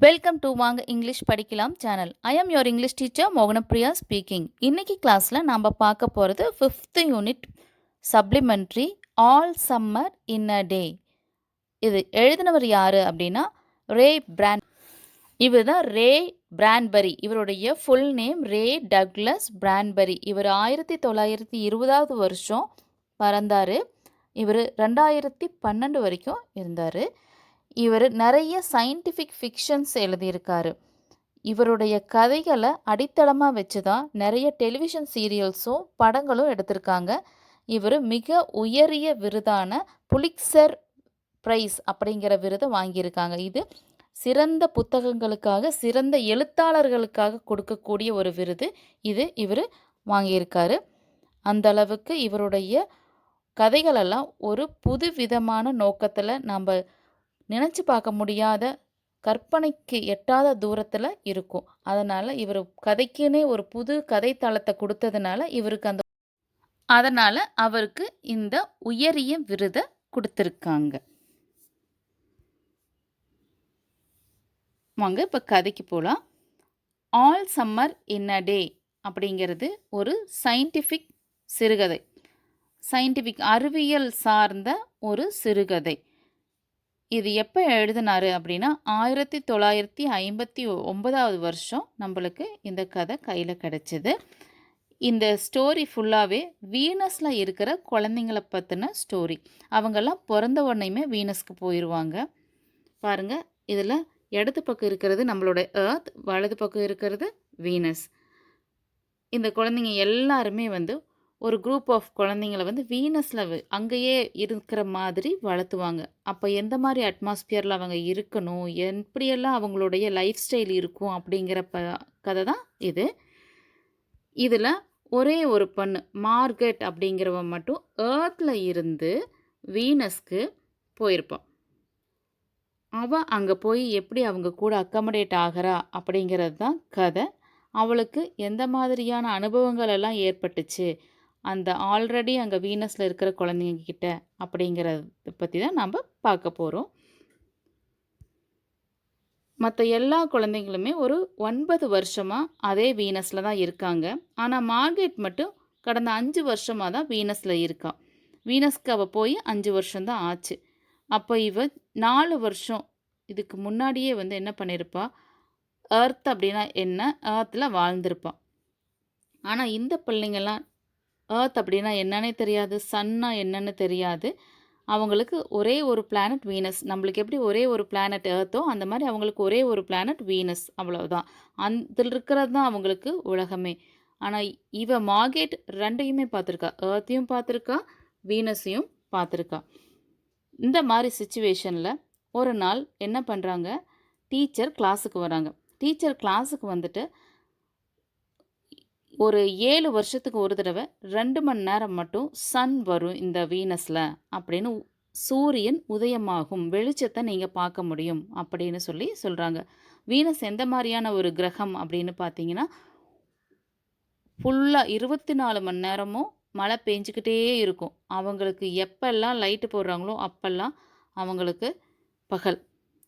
Welcome to வாங்க English படிக்கலாம் channel. I am your English teacher Mohanapriya speaking. இன்னைக்கு கிளாஸில் நாம் பார்க்க போகிறது 5th unit supplementary all summer in a day. இது எழுதினவர் யார் அப்படின்னா ரே பிராண்ட். இவர் தான் ரே பிரான்பரி. இவருடைய ஃபுல் நேம் ரே டக்ளஸ் பிரான்பரி. இவர் 1920 வருஷம் பிறந்தார். இவர் 2012 வரைக்கும் இருந்தார். இவர் நிறைய சயின்டிஃபிக் ஃபிக்ஷன்ஸ் எழுதியிருக்காரு. இவருடைய கதைகளை அடித்தளமாக வச்சு தான் நிறைய டெலிவிஷன் சீரியல்ஸும் படங்களும் எடுத்திருக்காங்க. இவர் மிக உயரிய விருதான புலிட்சர் பிரைஸ் அப்படிங்கிற விருதை வாங்கியிருக்காங்க. இது சிறந்த புத்தகங்களுக்காக, சிறந்த எழுத்தாளர்களுக்காக கொடுக்கக்கூடிய ஒரு விருது. இவர் வாங்கியிருக்காரு. அந்த அளவுக்கு இவருடைய கதைகளெல்லாம் ஒரு புது விதமான நோக்கத்தில் நம்ம நினச்சி பார்க்க முடியாத, கற்பனைக்கு எட்டாத தூரத்தில் இருக்கும். அதனால் இவர் கதைக்குன்னே ஒரு புது கதை தளத்தை கொடுத்ததுனால அவருக்கு இந்த உயரிய விருதை கொடுத்துருக்காங்க. வாங்க இப்போ கதைக்கு போகலாம். ஆல் சம்மர் இன் அ டே அப்படிங்கிறது ஒரு சயின்டிஃபிக் சிறுகதை. சயின்டிஃபிக் அறிவியல் சார்ந்த ஒரு சிறுகதை. இது எப்போ எழுதினார் அப்படின்னா 1959 வருஷம் நம்மளுக்கு இந்த கதை கையில் கிடச்சிது. இந்த ஸ்டோரி ஃபுல்லாகவே வீனஸில் இருக்கிற குழந்தைங்கள பற்றின ஸ்டோரி. அவங்கெல்லாம் பிறந்த உடனேயுமே வீனஸ்க்கு போயிடுவாங்க. பாருங்கள், இதில் இடது பக்கம் இருக்கிறது நம்மளோட எர்த், வலது பக்கம் இருக்கிறது வீனஸ். இந்த குழந்தைங்க எல்லாருமே ஒரு குரூப் ஆஃப் குழந்தைங்கள வீனஸில் அங்கேயே இருக்கிற மாதிரி வளர்த்துவாங்க. அப்போ எந்த மாதிரி அட்மாஸ்பியரில் அவங்க இருக்கணும், எப்படியெல்லாம் அவங்களுடைய லைஃப் ஸ்டைல் இருக்கும் அப்படிங்கிற கதை தான் இது. இதில் ஒரே ஒரு பொண்ணு மார்கெட் அப்படிங்கிறவ மட்டும் ஏர்த்தில் இருந்து வீனஸ்க்கு போயிருப்பான். அவள் அங்கே போய் எப்படி அவங்க கூட அக்கமடேட் ஆகிறா அப்படிங்கிறது தான் கதை. அவளுக்கு எந்த மாதிரியான அனுபவங்கள் எல்லாம் ஏற்பட்டுச்சு அந்த ஆல்ரெடி அங்கே வீனஸில் இருக்கிற குழந்தைங்க கிட்ட அப்படிங்கிறத பற்றி தான் நம்ம பார்க்க போகிறோம். மற்ற எல்லா குழந்தைங்களுமே ஒரு 9 வருஷமாக அதே வீனஸில் தான் இருக்காங்க. ஆனால் மார்கெட் மட்டும் கடந்த 5 வருஷமாக தான் வீனஸில் இருக்கா. வீனஸ்க்கு அவள் போய் 5 வருஷம்தான் ஆச்சு. அப்போ இவ 4 வருஷம் இதுக்கு முன்னாடியே என்ன பண்ணியிருப்பா, எர்த் அப்படின்னா என்ன, எர்த்தில் வாழ்ந்திருப்பான். ஆனால் இந்த பிள்ளைங்கள்லாம் ஏர்த் அப்படின்னா என்னன்னே தெரியாது, சன்னா என்னன்னு தெரியாது. அவங்களுக்கு ஒரே ஒரு பிளானட் வீனஸ். நம்மளுக்கு எப்படி ஒரே ஒரு பிளானட் ஏர்த்தோ அந்த மாதிரி அவங்களுக்கு ஒரே ஒரு பிளானட் வீனஸ், அவ்வளவுதான். அதில் இருக்கிறது தான் அவங்களுக்கு உலகமே. ஆனால் இவ மார்கெட் ரெண்டையுமே பார்த்துருக்கா, ஏர்த்தையும் பார்த்துருக்கா, வீனஸையும் பார்த்துருக்கா. இந்த மாதிரி சுச்சுவேஷனில் ஒரு நாள் என்ன பண்ணுறாங்க, டீச்சர் கிளாஸுக்கு வராங்க. டீச்சர் கிளாஸுக்கு வந்துட்டு ஒரு 7 வருஷத்துக்கு ஒரு தடவை 2 மணி நேரம் மட்டும் சன் வரும் இந்த வீனஸில் அப்படின்னு, சூரியன் உதயமாகும், வெளிச்சத்தை நீங்கள் பார்க்க முடியும் அப்படின்னு சொல்கிறாங்க. வீனஸ் எந்த மாதிரியான ஒரு கிரகம் அப்படின்னு பார்த்தீங்கன்னா, ஃபுல்லாக 24 மணி நேரமும் மழை பெஞ்சிக்கிட்டே இருக்கும். அவங்களுக்கு எப்பெல்லாம் லைட்டு போடுறாங்களோ அப்போல்லாம் அவங்களுக்கு பகல்,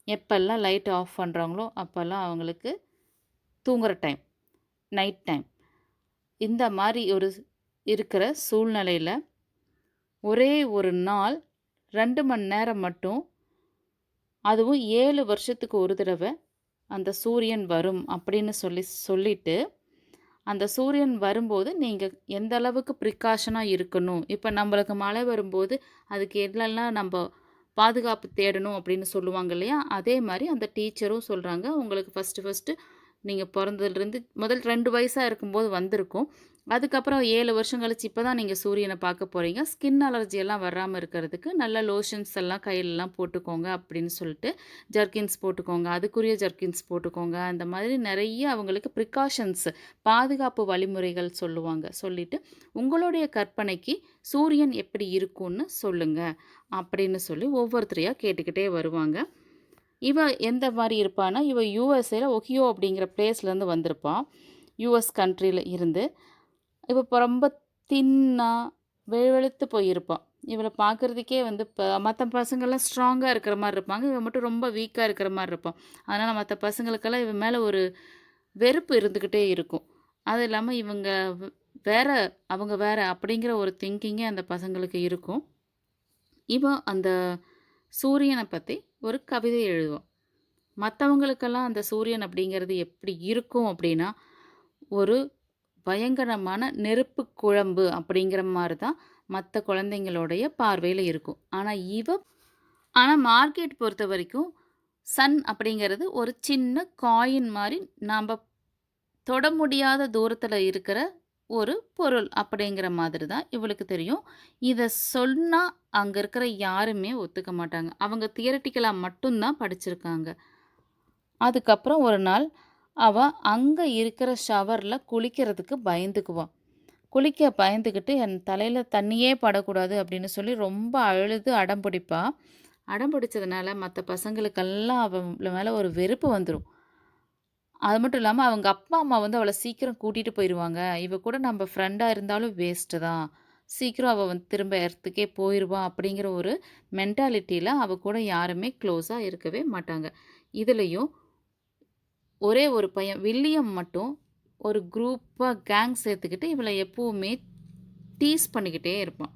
எப்பெல்லாம் லைட் ஆஃப் பண்ணுறாங்களோ அப்போல்லாம் அவங்களுக்கு தூங்குகிற டைம், நைட் டைம். இந்த மாதிரி இருக்கிற சூழ்நிலையில் ஒரே ஒரு நாள் 2 மணி நேரம் மட்டும், அதுவும் 7 வருஷத்துக்கு ஒரு தடவை அந்த சூரியன் வரும் அப்படின்னு சொல்லிட்டு அந்த சூரியன் வரும்போது நீங்கள் எந்த அளவுக்கு ப்ரிகாஷனாக இருக்கணும். இப்போ நம்மளுக்கு மழை வரும்போது அதுக்கு எல்லாம் நம்ம பாதுகாப்பு தேடணும் அப்படின்னு சொல்லுவாங்க இல்லையா, அதே மாதிரி அந்த டீச்சரும் சொல்கிறாங்க, உங்களுக்கு ஃபஸ்ட்டு நீங்கள் பிறந்ததுலேருந்து முதல் 2 வயசாக இருக்கும்போது வந்திருக்கும். அதுக்கப்புறம் 7 வருஷம் கழிச்சு இப்போ தான் நீங்கள் சூரியனை பார்க்க போகிறீங்க. ஸ்கின் அலர்ஜியெல்லாம் வராமல் இருக்கிறதுக்கு நல்ல லோஷன்ஸ் எல்லாம் கையிலலாம் போட்டுக்கோங்க அப்படின்னு சொல்லிட்டு, ஜர்க்கின்ஸ் போட்டுக்கோங்க, அதுக்குரிய ஜர்க்கின்ஸ் போட்டுக்கோங்க. அந்த மாதிரி நிறைய அவங்களுக்கு ப்ரிகாஷன்ஸ், பாதுகாப்பு வழிமுறைகள் சொல்லிவிட்டு உங்களுடைய கற்பனைக்கு சூரியன் எப்படி இருக்கும்னு சொல்லுங்கள் அப்படின்னு ஒவ்வொருத்தரையாக கேட்டுக்கிட்டே வருவாங்க. இவ எந்த மாதிரி இருப்பான்னா, இவ யூஎஸ்ஏல ஒஹியோ அப்படிங்கிற பிளேஸ்லேருந்து வந்திருப்பான். யூஎஸ் கண்ட்ரியில் இருந்து இவ இப்போ ரொம்ப தின்னா வெளுத்து போயிருப்பான். இவள பார்க்குறதுக்கே வந்து மத்த பசங்கள்லாம் ஸ்ட்ராங்கா இருக்கிற மாரி இருப்பாங்க. இவ மட்டும் ரொம்ப வீக்கா இருக்கிற மாரி இருப்பா. அதனால மத்த பசங்களுக்கெல்லாம் இவ மேல ஒரு வெறுப்பு இருந்துகிட்டே இருக்கும். அது இல்லாம இவங்க வ் வேற, அவங்க வேற அப்படிங்கிற ஒரு திங்கிங்கே அந்த பசங்களுக்கு இருக்கும். இவ அந்த சூரியன பத்தி ஒரு கவிதை எழுதுவா. மத்தவங்களுக்கெல்லாம் அந்த சூரியன் அப்படிங்கிறது எப்படி இருக்கும் அப்படின்னா, ஒரு பயங்கரமான நெருப்பு குழம்பு அப்படிங்கிற மாரி தான் மத்த குழந்தைங்களுடைய பார்வையில இருக்கும். ஆனா மார்க்கெட் பொறுத்தவரைக்கும் சன் அப்படிங்கிறது ஒரு சின்ன காயின் மாரி நம்ப தொட முடியாத தூரத்தில இருக்கிற ஒரு பொருள் அப்படிங்கிற மாதிரி தான் இவளுக்கு தெரியும். இத சொன்னா அங்க இருக்கிற யாருமே ஒத்துக்க மாட்டாங்க. அவங்க தியரட்டிக்கலா மட்டும் தான் படிச்சிருக்காங்க. அதுக்கப்புறம் ஒரு நாள் அவ அங்க இருக்கிற ஷவர்ல குளிக்கிறதுக்கு பயந்துக்குவா. குளிக்க பயந்துகிட்டு என் தலையில தண்ணியே படக்கூடாது அப்படின்னு சொல்லி ரொம்ப அழுது அடம் பிடிப்பா. அடம் பிடிச்சதுனால மத்த பசங்களுக்கெல்லாம் அவ மேல ஒரு வெறுப்பு வந்துரும். அது மட்டும் இல்லாம அவங்க அப்பா, அம்மா வந்து அவள சீக்கிரம் கூட்டிட்டு போயிருவாங்க. இவ கூட நம்ம ஃப்ரெண்டா இருந்தாலும் வேஸ்ட்டு தான். சீக்கிரம் அவ வந்து திரும்ப எர்த்துக்கே போயிருவா அப்படிங்கிற ஒரு மென்டாலிட்டில அவ கூட யாருமே க்ளோஸா இருக்கவே மாட்டாங்க. இதுலயும் ஒரே ஒரு பையன் வில்லியம் மட்டும் ஒரு குரூப்பா கேங் சேர்த்துக்கிட்டு இவள எப்பவுமே டீஸ் பண்ணிக்கிட்டே இருப்பான்.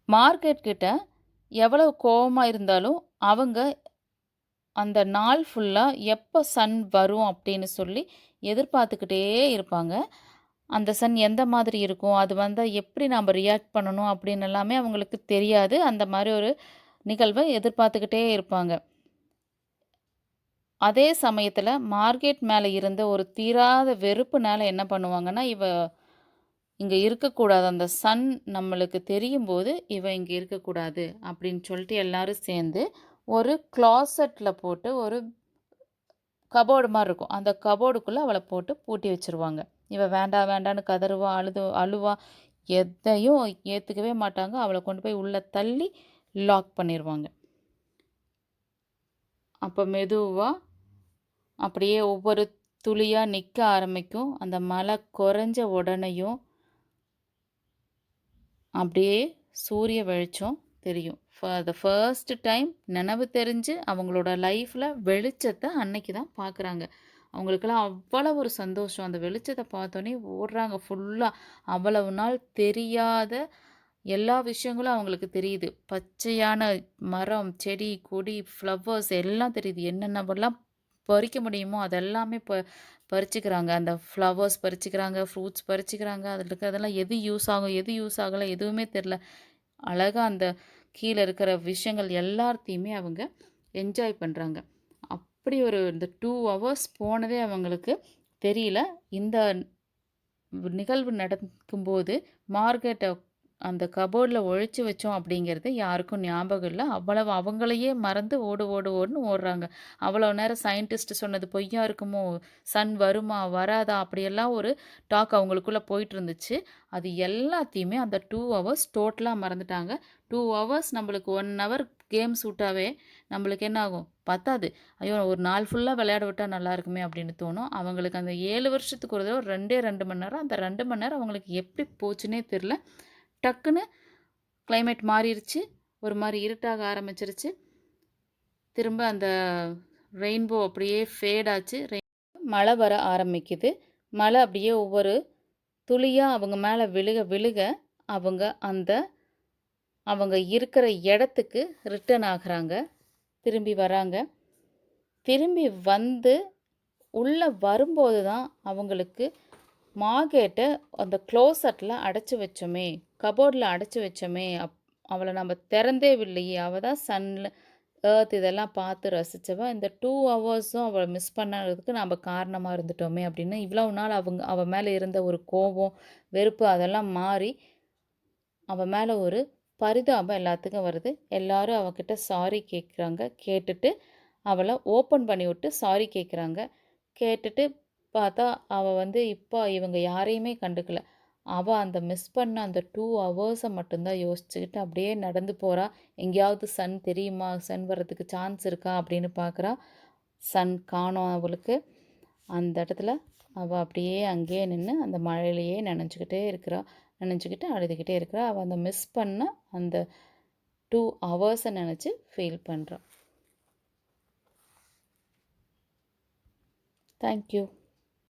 மார்கரெட் கிட்ட எவ்வளவு கோவமா இருந்தாலும் அவங்க அந்த நாள் ஃபுல்லா எப்போ சன் வரும் அப்படின்னு சொல்லி எதிர்பார்த்துக்கிட்டே இருப்பாங்க. அந்த சன் எந்த மாதிரி இருக்கும்? அது வந்தா எப்படி நாம ரியாக்ட் பண்ணணும்? அப்படின்னு எல்லாமே அவங்களுக்கு தெரியாது. அந்த மாரி ஒரு நிகழ்வ எதிர்பார்த்துக்கிட்டே இருப்பாங்க. அதே சமயத்துல மார்கரெட் மேல இருந்த ஒரு தீராத வெறுப்புனால என்ன பண்ணுவாங்கன்னா, இவ இங்க இருக்கக்கூடாது. அந்த சன் நம்மளுக்கு தெரியும்போது, இவ இங்க இருக்கக்கூடாது அப்படின்னு சொல்லிட்டு எல்லாரும் சேர்ந்து ஒரு க்ளாசெட்ல போட்டு ஒரு கபோர்டு மாரி இருக்கும். அந்த கபோர்டுக்குள்ள அவள போட்டு பூட்டி வச்சுருவாங்க. இவ வேண்டாம் வேண்டான்னு கதறுவா, அழுவா. எதையும் ஏத்துக்கவே மாட்டாங்க. அவள கொண்டு போய் உள்ள தள்ளி லாக் பண்ணிருவாங்க. அப்ப மெதுவா அப்படியே ஒவ்வொரு துளியா நிக்க ஆரம்பிக்கும். அந்த மழை குறைஞ்ச உடனேயும் அப்படியே சூரிய வெளிச்சம் தெரியும். ஃபார் த ஃபர்ஸ்ட் டைம் நினைவு தெரிஞ்சு அவங்களோட லைஃப்ல வெளிச்சத்த அன்னைக்கு தான் பார்க்குறாங்க. அவங்களுக்கெல்லாம் அவ்வளவு ஒரு சந்தோஷம். அந்த வெளிச்சத்த பார்த்தோனே ஓடுறாங்க ஃபுல்லா. அவ்வளவு நாள் தெரியாத எல்லா விஷயங்களும் அவங்களுக்கு தெரியுது. பச்சையான மரம், செடி, கொடி, ஃப்ளவர்ஸ் எல்லாம் தெரியுது. என்னென்னவெல்லாம் பறிக்க முடியுமோ அதெல்லாமே பறிச்சுக்கிறாங்க. அந்த ஃப்ளவர்ஸ் பறிச்சுக்கிறாங்க, ஃப்ரூட்ஸ் பறிச்சுக்கிறாங்க. அதில இருக்கிறதெல்லாம் எது யூஸ் ஆகும், எது யூஸ் ஆகல எதுவுமே தெரில. அழகா அந்த கீழ இருக்கிற விஷயங்கள் எல்லாத்தையுமே அவங்க என்ஜாய் பண்றாங்க. அப்படி ஒரு இந்த 2 ஹவர்ஸ் போனதே அவங்களுக்கு தெரியல. இந்த நிகழ்வு நடக்கும்போது மார்கரெட்ட அந்த கபோர்ட்ல ஒழிச்சு வச்சோம் அப்படிங்கிறது யாருக்கும் ஞாபகம் இல்ல. அவ்வளவு அவங்களையே மறந்து ஓடுன்னு ஓடுறாங்க. அவ்வளவு நேரம் சயின்டிஸ்ட் சொன்னது பொய்யா இருக்குமோ? சன் வருமா? வராதா? அப்படியெல்லாம் ஒரு டாக் அவங்களுக்குள்ள போயிட்டு இருந்துச்சு. அது எல்லாத்தையுமே அந்த 2 ஹவர்ஸ் டோட்டலா மறந்துட்டாங்க. 2 ஹவர்ஸ் நம்மளுக்கு 1 ஹவர் கேம்ஸ் விட்டாவே நம்மளுக்கு என்ன ஆகும்? பத்தாது. ஐயோ! ஒரு நாள் ஃபுல்லா விளையாட விட்டா நல்லா இருக்குமே அப்படின்னு தோணும். அவங்களுக்கு அந்த 7 வருஷத்துக்கு ஒரு தடவ 2 மணி நேரம். அந்த 2 மணி நேரம் அவங்களுக்கு எப்படி போச்சுன்னே தெரியல. டக்குன்னு கிளைமேட் மாறிருச்சு. ஒரு மாரி இருட்டாக ஆரம்பிச்சிருச்சு. திரும்ப அந்த ரெயின்போ அப்படியே ஃபேட் ஆச்சு. மழை வர ஆரம்பிக்குது. மழை அப்படியே ஒவ்வொரு துளியா அவங்க மேல விழுக விழுக அவங்க அவங்க இருக்கிற இடத்துக்கு ரிட்டர்ன் ஆகுறாங்க. திரும்பி வராங்க. திரும்பி வந்து உள்ள வரும்போது தான் அவங்களுக்கு மார்கரெட்ட அந்த க்ளோசெட்ல அடைச்சு வச்சோமே, கபோர்ட்ல அடைச்சு வச்சோமே, அவள நம்ம திறந்தே விடலையே! அவ தான் சன்ல எர்த் இதெல்லாம் பார்த்து ரசிச்சவ. இந்த 2 ஹவர்ஸும் அவள மிஸ் பண்ணதுக்கு நம்ம காரணமா இருந்துட்டோமே! அப்படின்னு இவ்வளவு நாள் அவ மேல இருந்த ஒரு கோபம், வெறுப்பு அதெல்லாம் மாறி, அவ மேல ஒரு பரிதாபம் எல்லாத்துக்கும் வருது. எல்லாரும் அவகிட்ட சாரி கேட்குறாங்க. கேட்டுட்டு அவள ஓப்பன் பண்ணிவிட்டு சாரி கேட்குறாங்க. கேட்டுட்டு பார்த்தா, அவ வந்து இப்போ இவங்க யாரையுமே கண்டுக்கல. அவ அந்த மிஸ் பண்ண அந்த 2 ஹவர்ஸ மட்டும் தான் யோசிச்சுக்கிட்டு அப்படியே நடந்து போறா. எங்கேயாவது சன் தெரியுமா? சன் வர்றதுக்கு சான்ஸ் இருக்கா? அப்படின்னு பார்க்குறா. சன் காணோம் அவளுக்கு. அந்த இடத்துல அவ அப்படியே அங்கேயே நின்னு அந்த மழையிலேயே நனைஞ்சுக்கிட்டே இருக்கிறா. நினச்சிக்கிட்டு அழுதுகிட்டே இருக்கிறா. அவள் அந்த மிஸ் பண்ண அந்த 2 ஹவர்ஸை நினச்சி ஃபீல் பண்ணுறான். தேங்க்யூ.